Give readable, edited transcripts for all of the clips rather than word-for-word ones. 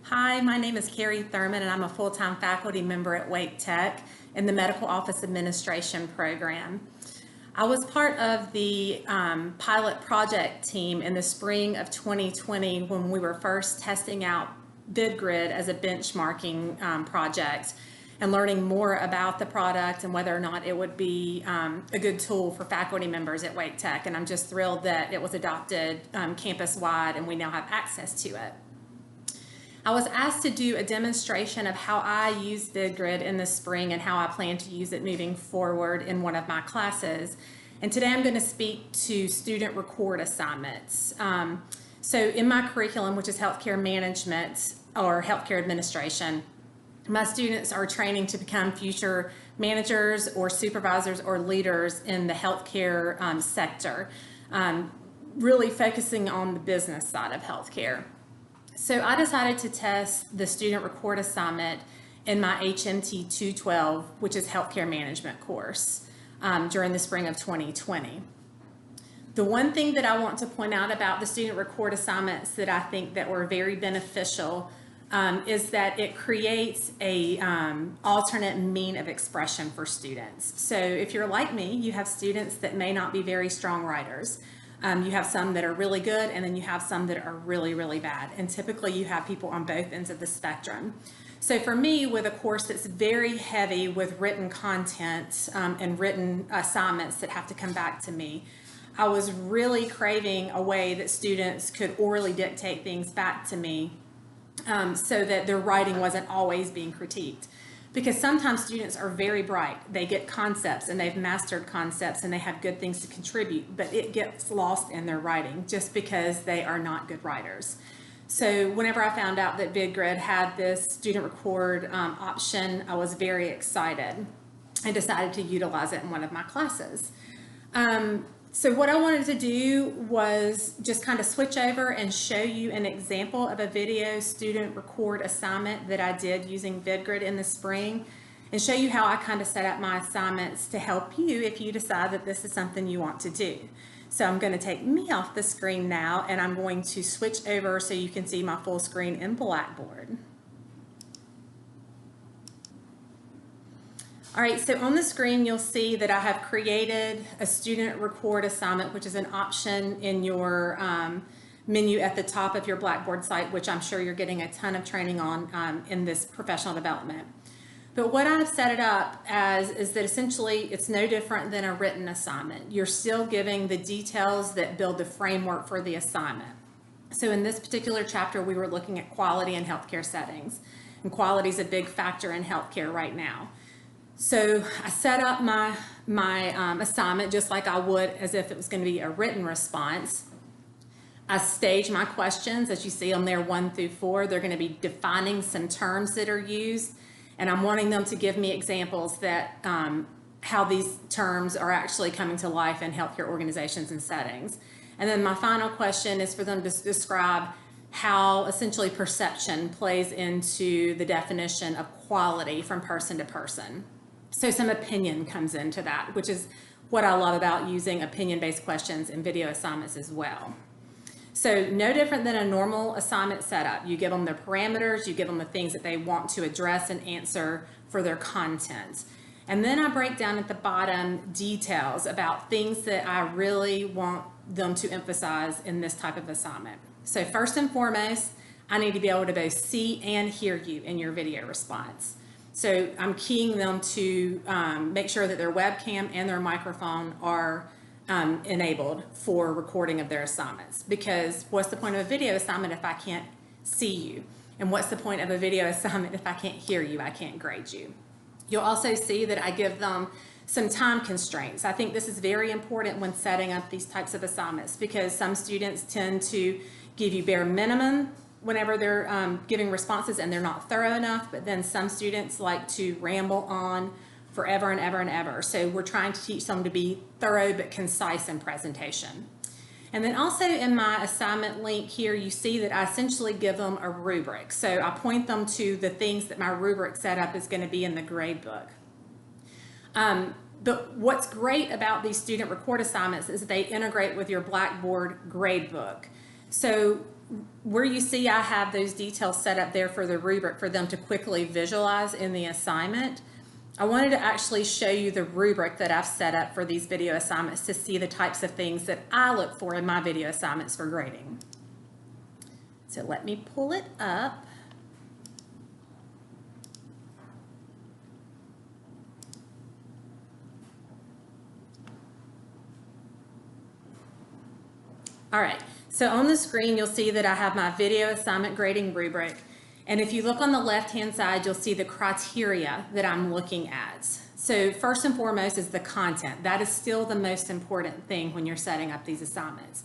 Hi, my name is Carrie Thurman, and I'm a full-time faculty member at Wake Tech in the Medical Office Administration program. I was part of the pilot project team in the spring of 2020 when we were first testing out VidGrid as a benchmarking project and learning more about the product and whether or not it would be a good tool for faculty members at Wake Tech. And I'm just thrilled that it was adopted campus-wide and we now have access to it. I was asked to do a demonstration of how I use VidGrid in the spring and how I plan to use it moving forward in one of my classes. And today I'm going to speak to student record assignments. So in my curriculum, which is healthcare management or healthcare administration, my students are training to become future managers or supervisors or leaders in the healthcare sector, really focusing on the business side of healthcare. So I decided to test the student record assignment in my HMT 212, which is healthcare management course, during the spring of 2020. The one thing that I want to point out about the student record assignments that I think that were very beneficial is that it creates a alternate mean of expression for students. So if you're like me, you have students that may not be very strong writers. You have some that are really good, and then you have some that are really, really bad. And typically you have people on both ends of the spectrum. So for me, with a course that's very heavy with written content and written assignments that have to come back to me, I was really craving a way that students could orally dictate things back to me so that their writing wasn't always being critiqued. Because sometimes students are very bright. They get concepts and they've mastered concepts and they have good things to contribute, but it gets lost in their writing just because they are not good writers. So whenever I found out that VidGrid had this student record option, I was very excited and decided to utilize it in one of my classes. So what I wanted to do was just kind of switch over and show you an example of a video student record assignment that I did using VidGrid in the spring, and show you how I kind of set up my assignments to help you if you decide that this is something you want to do. So I'm going to take me off the screen now, and I'm going to switch over so you can see my full screen in Blackboard. All right, so on the screen, you'll see that I have created a student record assignment, which is an option in your menu at the top of your Blackboard site, which I'm sure you're getting a ton of training on in this professional development. But what I've set it up as is that essentially it's no different than a written assignment. You're still giving the details that build the framework for the assignment. So in this particular chapter, we were looking at quality in healthcare settings, and quality is a big factor in healthcare right now. So I set up my assignment just like I would as if it was going to be a written response. I stage my questions, as you see on there, 1 through 4. They're going to be defining some terms that are used, and I'm wanting them to give me examples that how these terms are actually coming to life in healthcare organizations and settings. And then my final question is for them to describe how essentially perception plays into the definition of quality from person to person. So some opinion comes into that, which is what I love about using opinion-based questions in video assignments as well. So no different than a normal assignment setup. You give them their parameters, you give them the things that they want to address and answer for their content. And then I break down at the bottom details about things that I really want them to emphasize in this type of assignment. So first and foremost, I need to be able to both see and hear you in your video response. So I'm keying them to make sure that their webcam and their microphone are enabled for recording of their assignments. Because what's the point of a video assignment if I can't see you? And what's the point of a video assignment if I can't hear you? I can't grade you. You'll also see that I give them some time constraints. I think this is very important when setting up these types of assignments because some students tend to give you bare minimum whenever they're giving responses and they're not thorough enough, but then some students like to ramble on forever and ever and ever. So we're trying to teach them to be thorough but concise in presentation. And then also in my assignment link here, you see that I essentially give them a rubric. So I point them to the things that my rubric setup is going to be in the grade book. But what's great about these student record assignments is they integrate with your Blackboard grade book. So where you see I have those details set up there for the rubric for them to quickly visualize in the assignment, I wanted to actually show you the rubric that I've set up for these video assignments to see the types of things that I look for in my video assignments for grading. So let me pull it up. All right, so on the screen, you'll see that I have my video assignment grading rubric. And if you look on the left-hand side, you'll see the criteria that I'm looking at. So first and foremost is the content. That is still the most important thing when you're setting up these assignments.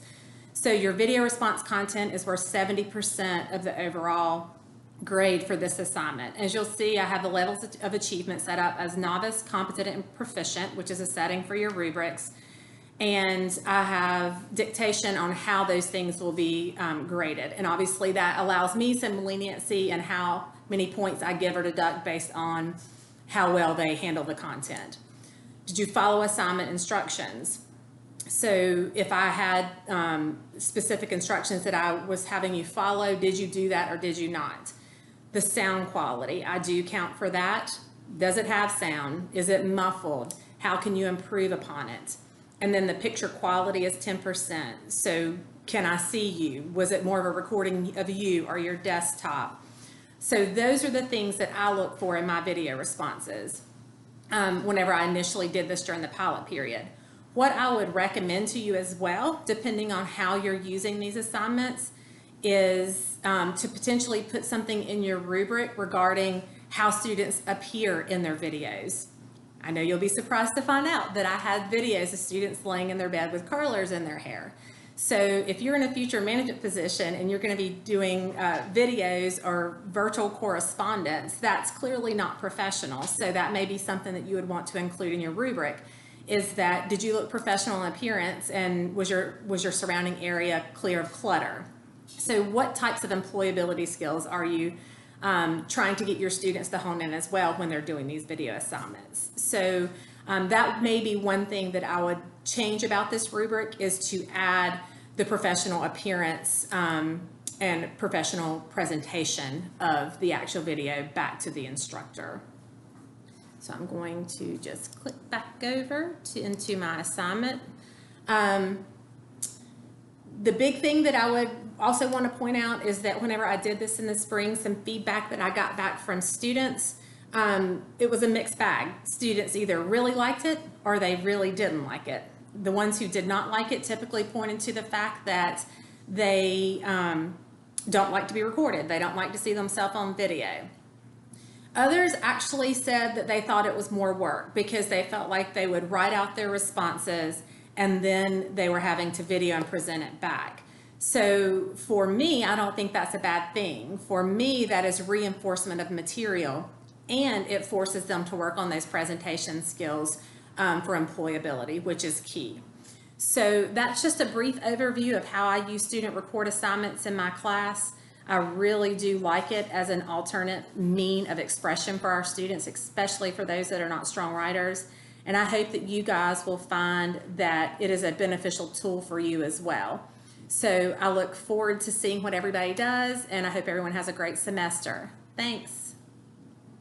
So your video response content is worth 70% of the overall grade for this assignment. As you'll see, I have the levels of achievement set up as novice, competent, and proficient, which is a setting for your rubrics. And I have dictation on how those things will be graded. And obviously that allows me some leniency in how many points I give or deduct based on how well they handle the content. Did you follow assignment instructions? So if I had specific instructions that I was having you follow, did you do that or did you not? The sound quality, I do count for that. Does it have sound? Is it muffled? How can you improve upon it? And then the picture quality is 10%. So can I see you? Was it more of a recording of you or your desktop? So those are the things that I look for in my video responses whenever I initially did this during the pilot period. What I would recommend to you as well, depending on how you're using these assignments, is to potentially put something in your rubric regarding how students appear in their videos. I know you'll be surprised to find out that I had videos of students laying in their bed with curlers in their hair. So if you're in a future management position and you're going to be doing videos or virtual correspondence, that's clearly not professional. So that may be something that you would want to include in your rubric, is that did you look professional in appearance and was your surrounding area clear of clutter? So what types of employability skills are you trying to get your students to hone in as well when they're doing these video assignments? So that may be one thing that I would change about this rubric, is to add the professional appearance and professional presentation of the actual video back to the instructor. So I'm going to just click back over into my assignment. The big thing that I would also want to point out is that whenever I did this in the spring, some feedback that I got back from students, it was a mixed bag. Students either really liked it or they really didn't like it. The ones who did not like it typically pointed to the fact that they don't like to be recorded. They don't like to see themselves on video. Others actually said that they thought it was more work because they felt like they would write out their responses and then they were having to video and present it back. So for me, I don't think that's a bad thing. For me, that is reinforcement of material, and it forces them to work on those presentation skills for employability, which is key. So that's just a brief overview of how I use student report assignments in my class. I really do like it as an alternate mean of expression for our students, especially for those that are not strong writers. And I hope that you guys will find that it is a beneficial tool for you as well. So I look forward to seeing what everybody does, and I hope everyone has a great semester. Thanks.